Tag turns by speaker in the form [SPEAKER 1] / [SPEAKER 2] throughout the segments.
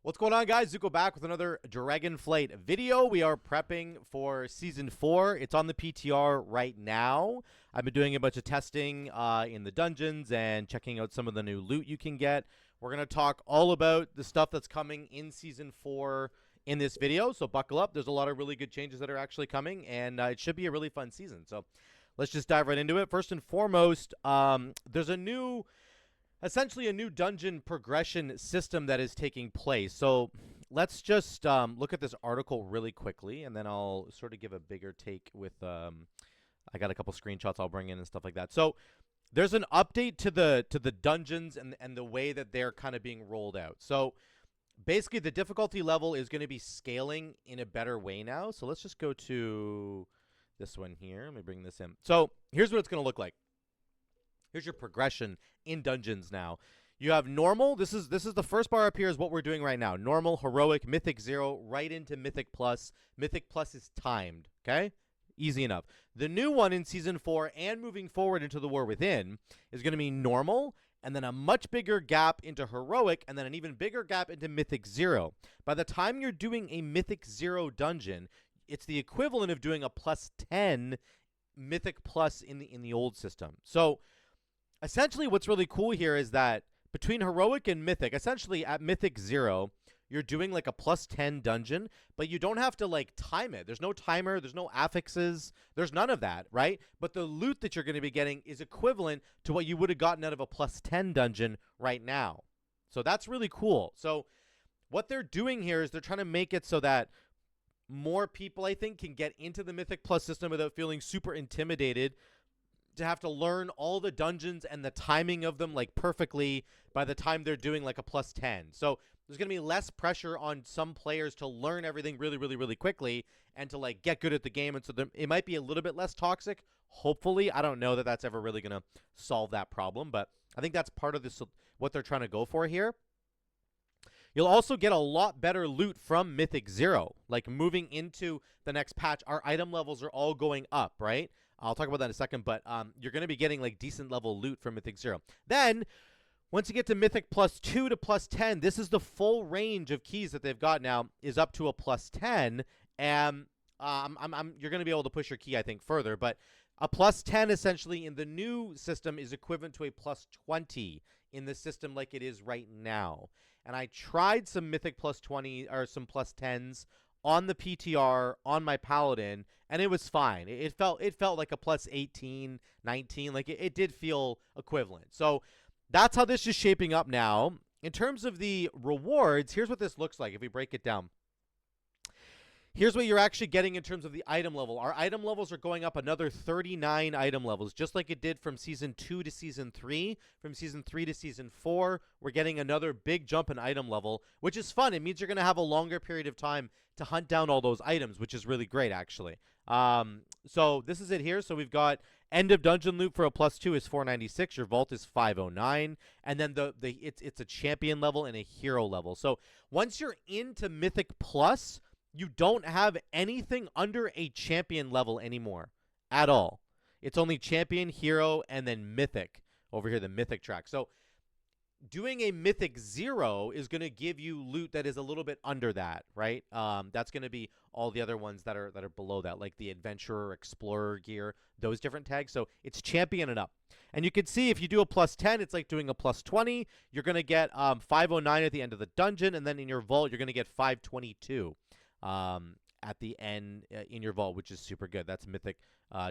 [SPEAKER 1] What's going on, guys? Zuko back with another Dragonflight video. We are prepping for Season 4. It's on the PTR right now. I've been doing a bunch of testing in the dungeons and checking out some of the new loot you can get. We're going to talk all about the stuff that's coming in Season 4 in this video, so buckle up. There's a lot of really good changes that are actually coming, and it should be a really fun season. So let's just dive right into it. First and foremost, there's essentially a new dungeon progression system that is taking place. So let's just look at this article really quickly, and then I'll sort of give a bigger take with I got a couple screenshots I'll bring in and stuff like that. So there's an update to the dungeons and the way that they're kind of being rolled out. So basically the difficulty level is going to be scaling in a better way now. So let's just go to this one here. Let me bring this in. So here's what it's going to look like. Here's your progression in dungeons now. You have normal. This is the first bar up here is what we're doing right now. Normal, heroic, mythic 0, right into mythic plus. Mythic plus is timed, okay? Easy enough. The new one in Season 4 and moving forward into the War Within is going to be normal, and then a much bigger gap into heroic, and then an even bigger gap into mythic 0. By the time you're doing a mythic 0 dungeon, it's the equivalent of doing a plus 10 mythic plus in the old system. So essentially, what's really cool here is that between heroic and mythic, essentially at mythic 0, you're doing like a plus 10 dungeon, but you don't have to like time it. There's no timer, there's no affixes, there's none of that, right? But the loot that you're going to be getting is equivalent to what you would have gotten out of a plus 10 dungeon right now. So that's really cool. So what they're doing here is they're trying to make it so that more people, I think, can get into the mythic plus system without feeling super intimidated to have to learn all the dungeons and the timing of them like perfectly by the time they're doing like a plus 10. So there's going to be less pressure on some players to learn everything really quickly and to like get good at the game. And so it might be a little bit less toxic. Hopefully, I don't know that that's ever really going to solve that problem, but I think that's part of this, what they're trying to go for here. You'll also get a lot better loot from Mythic 0. Like moving into the next patch, our item levels are all going up, right? I'll talk about that in a second, but you're going to be getting like decent level loot from Mythic 0. Then, once you get to Mythic plus 2 to plus 10, this is the full range of keys that they've got now is up to a plus 10, and you're going to be able to push your key, I think, further, but a plus 10 essentially in the new system is equivalent to a plus 20 in the system like it is right now. And I tried some Mythic plus 20 or some plus 10s on the PTR on my Paladin, and it was fine. It felt like a plus 18, 19. Like it did feel equivalent. So that's how this is shaping up now. In terms of the rewards, here's what this looks like if we break it down. Here's what you're actually getting in terms of the item level. Our item levels are going up another 39 item levels, just like it did from Season 2 to Season 3. From Season 3 to Season 4, we're getting another big jump in item level, which is fun. It means you're going to have a longer period of time to hunt down all those items, which is really great, actually. So this is it here. So we've got end of dungeon loot for a plus 2 is 496. Your vault is 509. And then it's a champion level and a hero level. So once you're into Mythic Plus, you don't have anything under a champion level anymore at all. It's only champion, hero, and then mythic over here, the mythic track. So doing a mythic 0 is going to give you loot that is a little bit under that, right? That's going to be all the other ones that are below that, like the adventurer, explorer gear, those different tags. So it's champion and up. And you can see if you do a plus 10, it's like doing a plus 20. You're going to get 509 at the end of the dungeon, and then in your vault, you're going to get 522. At the end in your vault, which is super good. That's mythic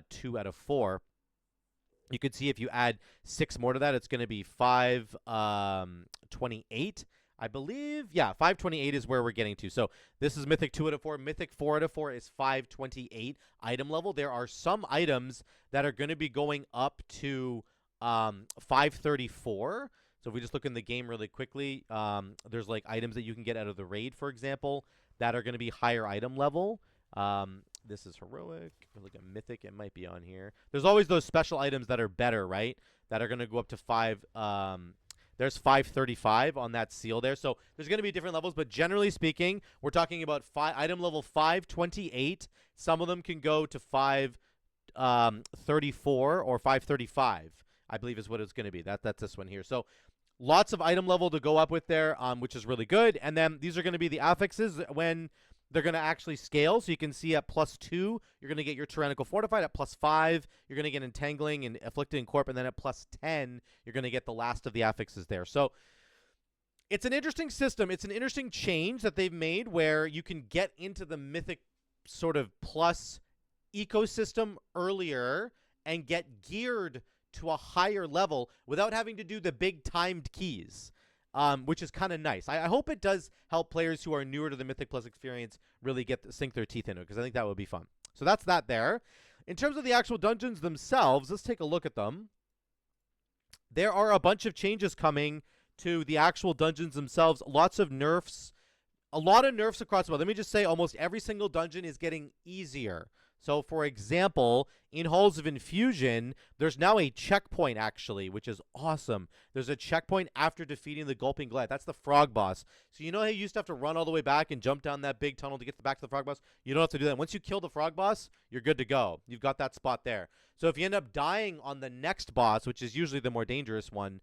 [SPEAKER 1] 2 out of 4. You can see if you add 6 more to that, it's going to be 528, I believe. Yeah, 528 is where we're getting to. So this is mythic 2 out of 4. Mythic 4 out of 4 is 528 item level. There are some items that are going to be going up to 534. So if we just look in the game really quickly, there's like items that you can get out of the raid, for example, that are going to be higher item level. This is heroic. If we look at mythic, it might be on here. There's always those special items that are better, right? That are going to go up to 5. There's 535 on that seal there. So there's going to be different levels, but generally speaking, we're talking about item level 528. Some of them can go to 534 or 535, I believe is what it's going to be. That's this one here. So Lots of item level to go up with there, which is really good. And then these are going to be the affixes when they're going to actually scale. So you can see at +2, you're going to get your Tyrannical Fortified. At +5, you're going to get Entangling and Afflicting Corp. And then at +10, you're going to get the last of the affixes there. So it's an interesting system. It's an interesting change that they've made where you can get into the Mythic sort of plus ecosystem earlier and get geared to a higher level without having to do the big timed keys, which is kind of nice. I hope it does help players who are newer to the Mythic Plus experience really sink their teeth into it, because I think that would be fun. So that's that there. In terms of the actual dungeons themselves, let's take a look at them. There are a bunch of changes coming to the actual dungeons themselves. Lots of nerfs. A lot of nerfs across the board. Let me just say almost every single dungeon is getting easier. So, for example, in Halls of Infusion, there's now a checkpoint, actually, which is awesome. There's a checkpoint after defeating the Gulping Goliath. That's the frog boss. So you know how you used to have to run all the way back and jump down that big tunnel to get back to the frog boss? You don't have to do that. Once you kill the frog boss, you're good to go. You've got that spot there. So if you end up dying on the next boss, which is usually the more dangerous one,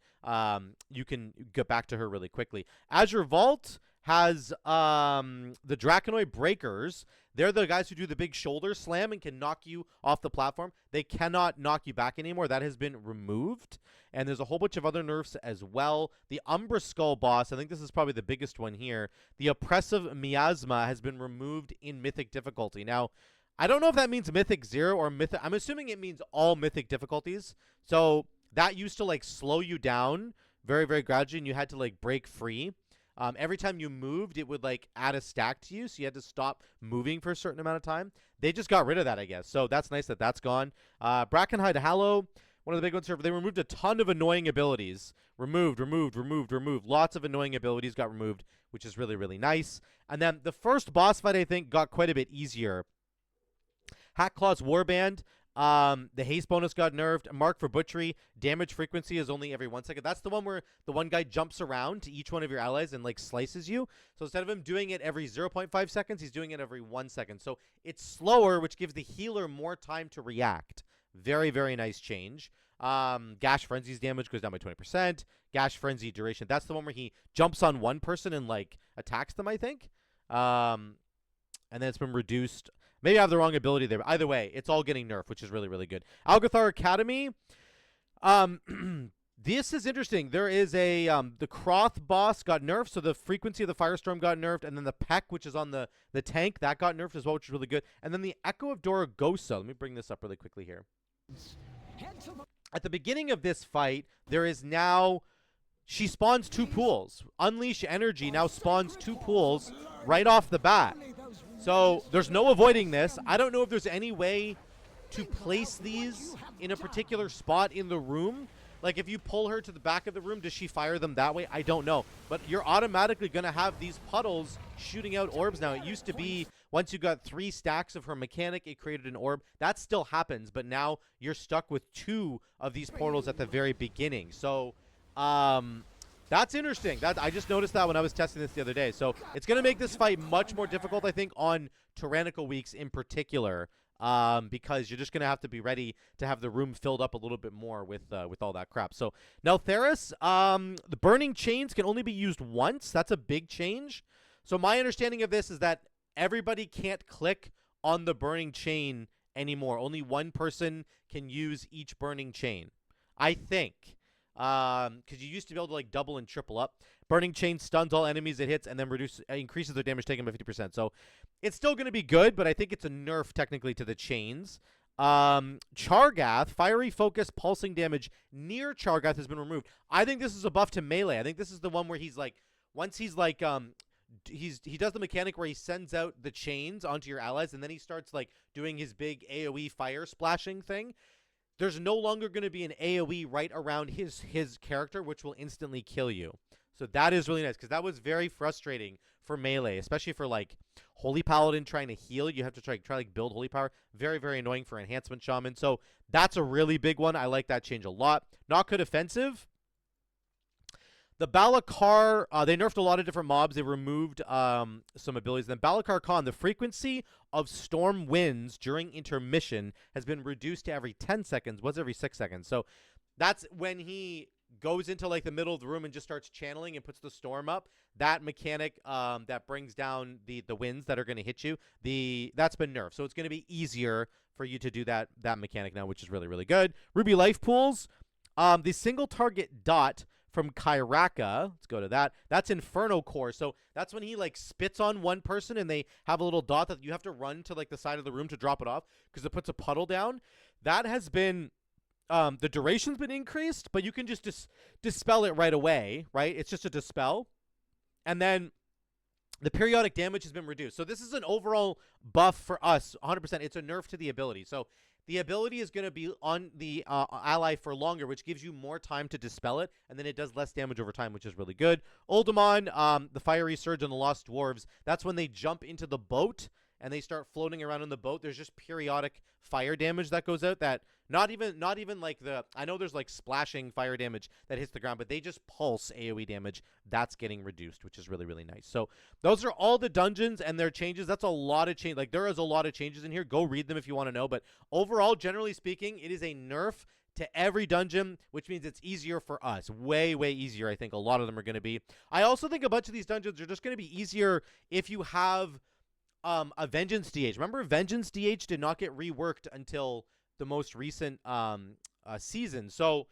[SPEAKER 1] you can get back to her really quickly. Azure Vault has the Draconoid Breakers. They're the guys who do the big shoulder slam and can knock you off the platform. They cannot knock you back anymore. That has been removed. And there's a whole bunch of other nerfs as well. The Umbra Skull boss, I think this is probably the biggest one here. The Oppressive Miasma has been removed in Mythic difficulty. Now, I don't know if that means Mythic 0 or Mythic. I'm assuming it means all Mythic difficulties. So that used to like slow you down very, very gradually, and you had to like break free. Every time you moved, it would like add a stack to you, so you had to stop moving for a certain amount of time. They just got rid of that, I guess. So that's nice that that's gone. Brackenhide Hallow, one of the big ones here. They removed a ton of annoying abilities. Removed. Lots of annoying abilities got removed, which is really, really nice. And then the first boss fight, I think, got quite a bit easier. Hackclaw's Warband. The haste bonus got nerfed. Mark for Butchery. Damage frequency is only every 1 second. That's the one where the one guy jumps around to each one of your allies and like slices you. So instead of him doing it every 0.5 seconds, he's doing it every 1 second. So it's slower, which gives the healer more time to react. Very, very nice change. Gash Frenzy's damage goes down by 20%. Gash Frenzy duration. That's the one where he jumps on one person and like attacks them, I think. And then it's been reduced. Maybe I have the wrong ability there, but either way, it's all getting nerfed, which is really, really good. Algathar Academy. This is interesting. There is a the Kroth boss got nerfed, so the frequency of the Firestorm got nerfed, and then the Peck, which is on the tank, that got nerfed as well, which is really good. And then the Echo of Doragosa. Let me bring this up really quickly here. At the beginning of this fight, there is now... She spawns 2 pools. Unleash Energy now spawns 2 pools right off the bat. So there's no avoiding this. I don't know if there's any way to place these in a particular spot in the room. Like if you pull her to the back of the room, does she fire them that way? I don't know. But you're automatically going to have these puddles shooting out orbs now. It used to be once you got 3 stacks of her mechanic, it created an orb. That still happens, but now you're stuck with 2 of these portals at the very beginning. So that's interesting. I just noticed that when I was testing this the other day. So it's going to make this fight much more difficult, I think, on Tyrannical weeks in particular, because you're just going to have to be ready to have the room filled up a little bit more with all that crap. So Neltheris, the Burning Chains can only be used once. That's a big change. So my understanding of this is that everybody can't click on the Burning Chain anymore. Only one person can use each Burning Chain, I think. Because you used to be able to like double and triple up. Burning Chain stuns all enemies it hits and then increases their damage taken by 50%. So it's still going to be good, but I think it's a nerf technically to the chains. Chargath, Fiery Focus, Pulsing Damage near Chargath has been removed. I think this is a buff to melee. I think this is the one where he's like, once he's like, he does the mechanic where he sends out the chains onto your allies and then he starts like doing his big AoE fire splashing thing. There's no longer going to be an AoE right around his character, which will instantly kill you. So that is really nice, because that was very frustrating for melee, especially for like Holy Paladin trying to heal. You have to try like build Holy Power. Very, very annoying for Enhancement Shaman. So that's a really big one. I like that change a lot. Not good offensive. The Balakar, they nerfed a lot of different mobs. They removed some abilities. Then Balakar Khan, the frequency of storm winds during intermission has been reduced to every 10 seconds. Was every 6 seconds. So that's when he goes into like the middle of the room and just starts channeling and puts the storm up. That mechanic that brings down the winds that are going to hit you, that's been nerfed. So it's going to be easier for you to do that mechanic now, which is really, really good. Ruby life pools. The single target dot from Kairaka, let's go to that. That's Inferno Core. So that's when he like spits on one person and they have a little dot that you have to run to like the side of the room to drop it off because it puts a puddle down. That has been the duration's been increased, but you can just dispel it right away, right? It's just a dispel. And then the periodic damage has been reduced. So this is an overall buff for us, 100%. It's a nerf to the ability. So the ability is going to be on the ally for longer, which gives you more time to dispel it, and then it does less damage over time, which is really good. Oldemon, the Fiery Surge and the Lost Dwarves, that's when they jump into the boat and they start floating around in the boat. There's just periodic fire damage that goes out that not even like I know there's like splashing fire damage that hits the ground, but they just pulse AoE damage. That's getting reduced, which is really, really nice. So those are all the dungeons and their changes. That's a lot of change. Like there is a lot of changes in here. Go read them if you want to know. But overall, generally speaking, it is a nerf to every dungeon, which means it's easier for us. Way, way easier, I think a lot of them are going to be. I also think a bunch of these dungeons are just going to be easier if you have a Vengeance DH. Remember, Vengeance DH did not get reworked until the most recent season. So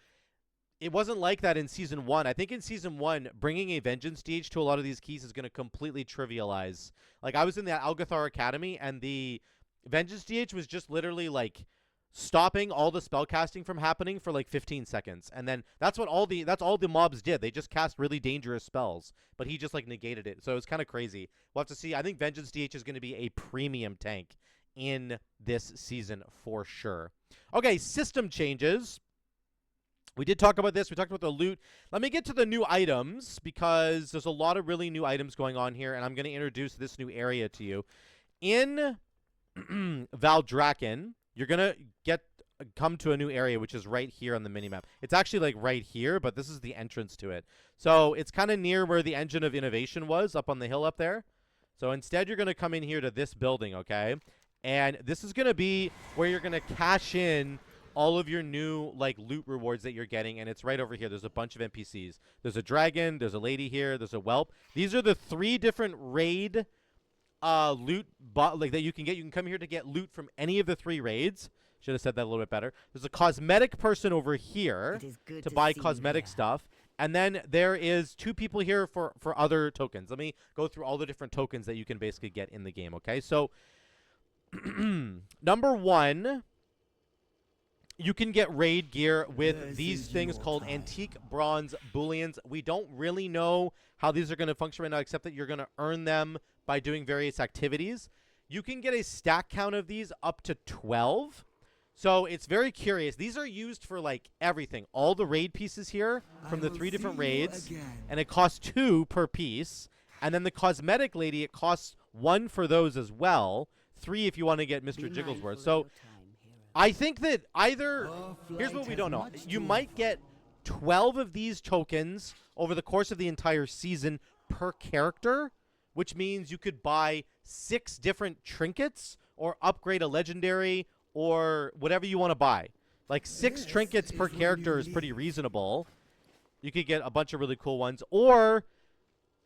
[SPEAKER 1] it wasn't like that in Season 1. I think in Season 1, bringing a Vengeance DH to a lot of these keys is going to completely trivialize. Like, I was in the Algathar Academy, and the Vengeance DH was just literally, like, stopping all the spellcasting from happening for, like, 15 seconds. And then that's all the mobs did. They just cast really dangerous spells. But he just, like, negated it. So it was kind of crazy. We'll have to see. I think Vengeance DH is going to be a premium tank in this season for sure. Okay, system changes. We did talk about this. We talked about the loot. Let me get to the new items because there's a lot of really new items going on here, and I'm going to introduce this new area to you. In Valdrakken, you're going to come to a new area, which is right here on the minimap. It's actually like right here, but this is the entrance to it. So it's kind of near where the Engine of Innovation was, up on the hill up there. So instead, you're going to come in here to this building, okay? And this is going to be where you're going to cash in all of your new like loot rewards that you're getting, and it's right over here. There's a bunch of NPCs. There's a dragon, there's a lady here, there's a whelp. These are the 3 different raid loot like that you can get. You can come here to get loot from any of the 3 raids. Should have said that a little bit better. There's a cosmetic person over here to buy cosmetic stuff. And then there is 2 people here for other tokens. Let me go through all the different tokens that you can basically get in the game, okay? So number 1, you can get raid gear with these things called antique bronze bullions. We don't really know how these are going to function right now, except that you're going to earn them by doing various activities. You can get a stack count of these up to 12. So it's very curious. These are used for like everything. All the raid pieces here from the 3 different raids. And it costs 2 per piece. And then the cosmetic lady, it costs 1 for those as well. 3 if you want to get Mr. Jigglesworth. So I think that either, here's what we don't know. You might get 12 of these tokens over the course of the entire season per character, which means you could buy 6 different trinkets or upgrade a legendary or whatever you want to buy. Like 6 trinkets per character is pretty reasonable. You could get a bunch of really cool ones. Or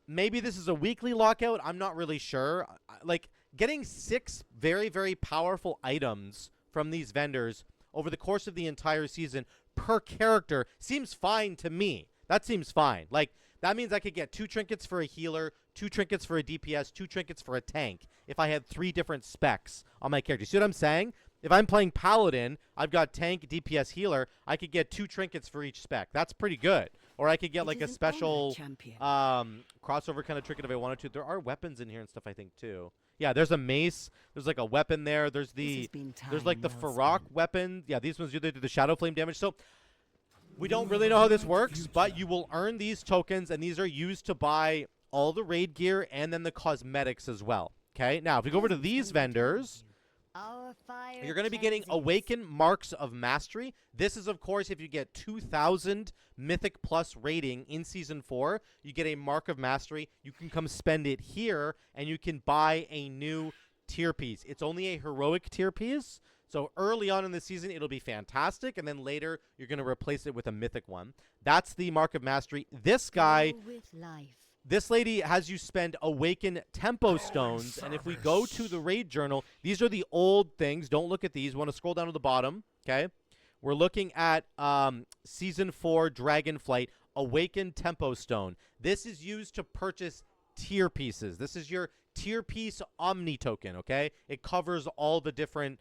[SPEAKER 1] maybe this is a weekly lockout. I'm not really sure. Like getting 6 very, very powerful items from these vendors over the course of the entire season per character seems fine to me. That seems fine. Like, that means I could get 2 trinkets for a healer, 2 trinkets for a DPS, 2 trinkets for a tank if I had 3 different specs on my character. See what I'm saying? If I'm playing Paladin, I've got tank, DPS, healer, I could get 2 trinkets for each spec. That's pretty good. Or I could get like a special crossover kind of trinket if I wanted to. There are weapons in here and stuff, I think, too. Yeah, there's a mace. There's like a weapon there. There's like the Farrak weapon. Yeah, these ones do the Shadow Flame damage. So we don't really know how this works, but you will earn these tokens, and these are used to buy all the raid gear and then the cosmetics as well. Okay, now if we go over to these vendors, you're going to be getting Awakened Marks of Mastery. This is, of course, if you get 2,000 Mythic Plus rating in Season 4, you get a Mark of Mastery. You can come spend it here, and you can buy a new tier piece. It's only a heroic tier piece, So early on in the season, it'll be fantastic, and then later you're going to replace it with a mythic one. That's the Mark of Mastery. This guy, this lady has you spend Awaken Tempo Stones, and if we go to the Raid Journal, these are the old things. Don't look at these. You want to scroll down to the bottom, okay? We're looking at Season 4 Dragonflight Awaken Tempo Stone. This is used to purchase tier pieces. This is your tier piece Omni token, okay? It covers all the different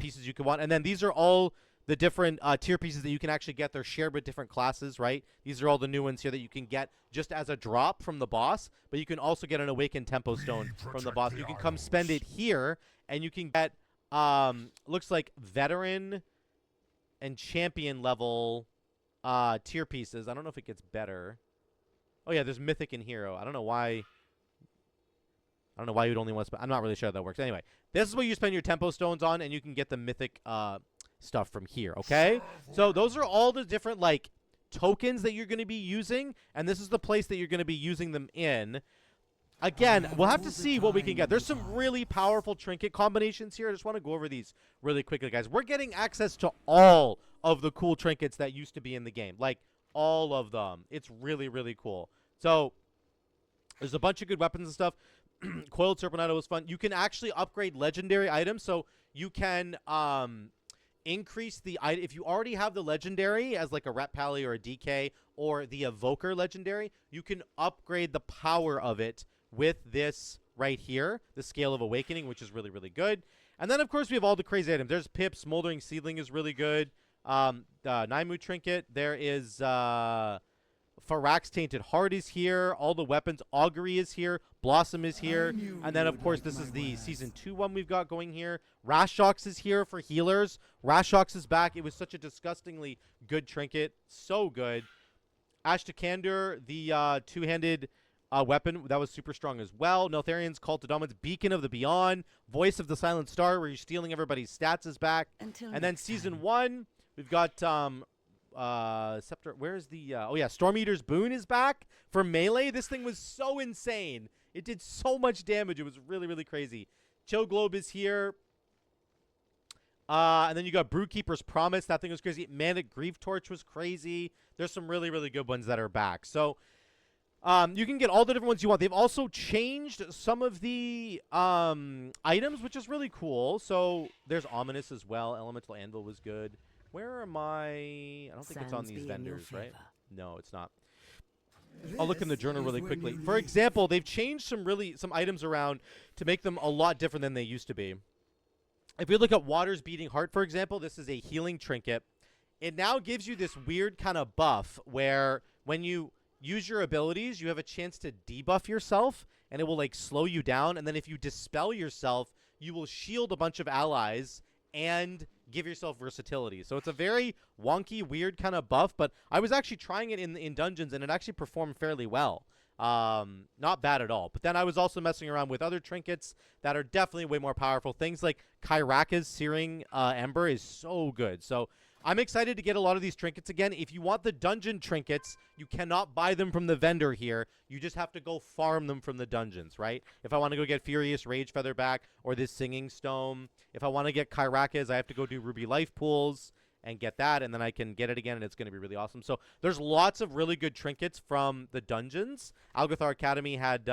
[SPEAKER 1] pieces you can want. And then these are all the different tier pieces that you can actually get. They're shared with different classes, right? These are all the new ones here that you can get just as a drop from the boss. But you can also get an Awakened Tempo Stone from the boss. You can come spend it here, and you can get, looks like Veteran and Champion level tier pieces. I don't know if it gets better. Oh, yeah, there's Mythic and Hero. I don't know why you'd only want to spend. I'm not really sure how that works. Anyway, this is what you spend your Tempo Stones on, and you can get the Mythic stuff from here, okay? So those are all the different, like, tokens that you're going to be using, and this is the place that you're going to be using them in. Again, we'll have to see what we can get. There's some really powerful trinket combinations here. I just want to go over these really quickly, guys. We're getting access to all of the cool trinkets that used to be in the game. Like, all of them. It's really, really cool. So, there's a bunch of good weapons and stuff. Coiled Serpenado was fun. You can actually upgrade legendary items, so you can increase the item. If you already have the legendary as like a Ret Pally or a DK or the Evoker legendary, you can upgrade the power of it with this right here, the Scale of Awakening, which is really, really good. And then, of course, we have all the crazy items. There's Pip, Smoldering Seedling is really good. The Naimu Trinket. There is Farak's Tainted Heart is here. All the weapons. Augury is here. Blossom is here. And then, of course, this is the Season 2 one we've got going here. Rashox is here for healers. Rashox is back. It was such a disgustingly good trinket. So good. Ashtakandur, the two-handed weapon, that was super strong as well. Neltharian's Cult of Dominance, Beacon of the Beyond, Voice of the Silent Star, where you're stealing everybody's stats is back. And then Season 1, we've got Scepter. Where's the oh yeah, Storm Eater's Boon is back for melee. This thing was so insane. It did so much damage. It was really, really crazy. Chill Globe is here. And then you got Brewkeeper's Promise. That thing was crazy. Manic Grief Torch was crazy. There's some really, really good ones that are back. So you can get all the different ones you want. They've also changed some of the items, which is really cool. So there's Ominous as well. Elemental Anvil was good. Where am I? I don't think it's on these vendors, right? No, it's not. I'll look in the journal really quickly. For example, they've changed some items around to make them a lot different than they used to be. If we look at Water's Beating Heart, for example, this is a healing trinket. It now gives you this weird kind of buff where when you use your abilities, you have a chance to debuff yourself, and it will, like, slow you down. And then if you dispel yourself, you will shield a bunch of allies and give yourself versatility. So it's a very wonky, weird kind of buff, but I was actually trying it in dungeons, and it actually performed fairly well. Not bad at all. But then I was also messing around with other trinkets that are definitely way more powerful. Things like Kairaka's Searing Ember is so good. So I'm excited to get a lot of these trinkets again. If you want the dungeon trinkets, you cannot buy them from the vendor here. You just have to go farm them from the dungeons, right? If I want to go get Furious Rage Feather back or this Singing Stone, if I want to get Kairaka's, I have to go do Ruby Life Pools and get that, and then I can get it again, and it's going to be really awesome. So there's lots of really good trinkets from the dungeons. Algothar Academy had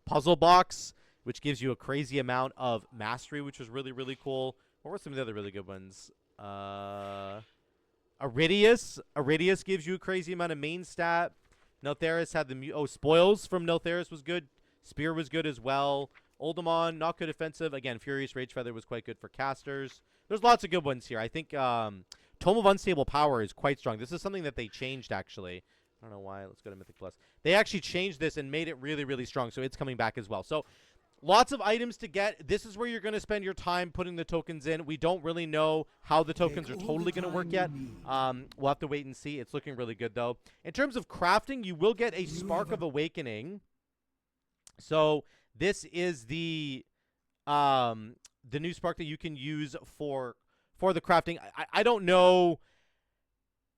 [SPEAKER 1] Puzzle Box, which gives you a crazy amount of mastery, which was really, really cool. What were some of the other really good ones? Iridius. Iridius gives you a crazy amount of main stat. Neltharis had the Spoils from Neltharis was good. Spear was good as well. Oldemon, not good offensive. Again, Furious Rage Feather was quite good for casters. There's lots of good ones here. I think Tome of Unstable Power is quite strong. This is something that they changed, actually. I don't know why. Let's go to Mythic Plus. They actually changed this and made it really, really strong, so it's coming back as well. So lots of items to get. This is where you're going to spend your time putting the tokens in. We don't really know how the tokens are totally going to work yet. We'll have to wait and see. It's looking really good, though. In terms of crafting, you will get a Spark of Awakening. So this is the new spark that you can use for the crafting. I don't know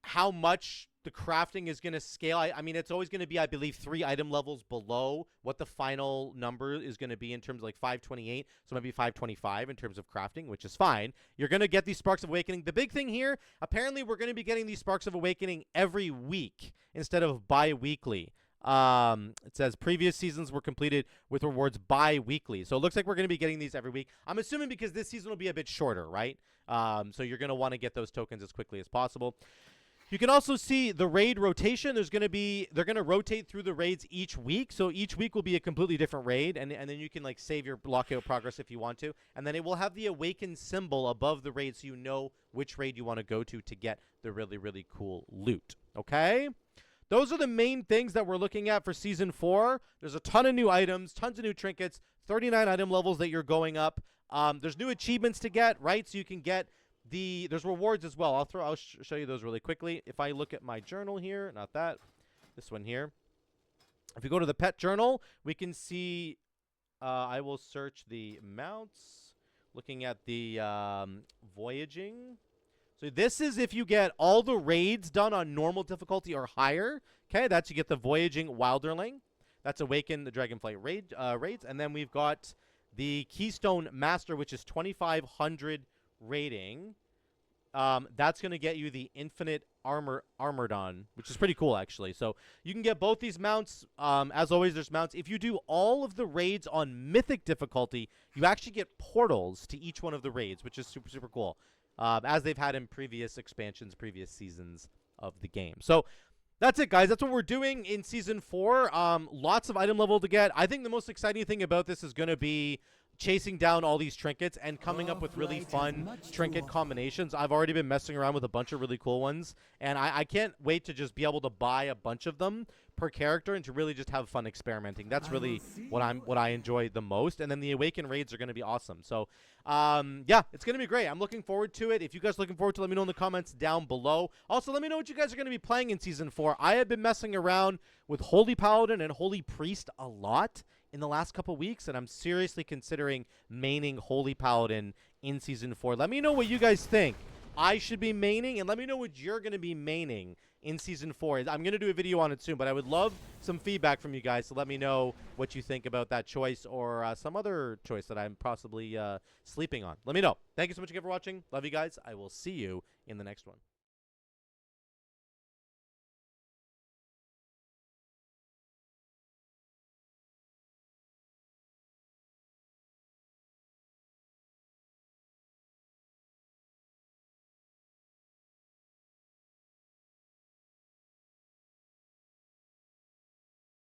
[SPEAKER 1] how much the crafting is going to scale. I mean, it's always going to be, I believe, 3 item levels below what the final number is going to be in terms of like 528. So maybe 525 in terms of crafting, which is fine. You're going to get these Sparks of Awakening. The big thing here, apparently we're going to be getting these Sparks of Awakening every week instead of bi-weekly. It says previous seasons were completed with rewards bi-weekly. So it looks like we're going to be getting these every week. I'm assuming because this season will be a bit shorter, right? So you're going to want to get those tokens as quickly as possible. You can also see the raid rotation. They're going to rotate through the raids each week. So each week will be a completely different raid, and then you can like save your lockout progress if you want to. And then it will have the awakened symbol above the raid so you know which raid you want to go to get the really, really cool loot. Okay? Those are the main things that we're looking at for Season 4. There's a ton of new items, tons of new trinkets, 39 item levels that you're going up. There's new achievements to get, right? So you can get there's rewards as well. I'll show you those really quickly. If I look at my journal here, not that, this one here. If you go to the pet journal, we can see, I will search the mounts, looking at the voyaging. So this is if you get all the raids done on normal difficulty or higher. Okay, that's you get the voyaging Wilderling. That's Awaken the Dragonflight raids. And then we've got the Keystone Master, which is 2,500 rating. That's going to get you the Infinite Armoredon, which is pretty cool, actually. So you can get both these mounts. As always, there's mounts. If you do all of the raids on Mythic difficulty, you actually get portals to each one of the raids, which is super, super cool, as they've had in previous expansions, previous seasons of the game. So that's it, guys. That's what we're doing in Season 4. Lots of item level to get. I think the most exciting thing about this is going to be chasing down all these trinkets and coming up with really fun trinket combinations. I've already been messing around with a bunch of really cool ones, and I can't wait to just be able to buy a bunch of them per character and to really just have fun experimenting. That's really what I enjoy the most. And then the Awaken raids are going to be awesome. So yeah, it's going to be great. I'm looking forward to it. If you guys are looking forward to it, let me know in the comments down below. Also, let me know what you guys are going to be playing in Season 4. I have been messing around with Holy Paladin and Holy Priest a lot in the last couple weeks, and I'm seriously considering maining Holy Paladin in Season 4. Let me know what you guys think I should be maining, and let me know what you're going to be maining in Season 4. I'm going to do a video on it soon, but I would love some feedback from you guys to let me know what you think about that choice or some other choice that I'm possibly sleeping on. Let me know. Thank you so much again for watching. Love you guys. I will see you in the next one.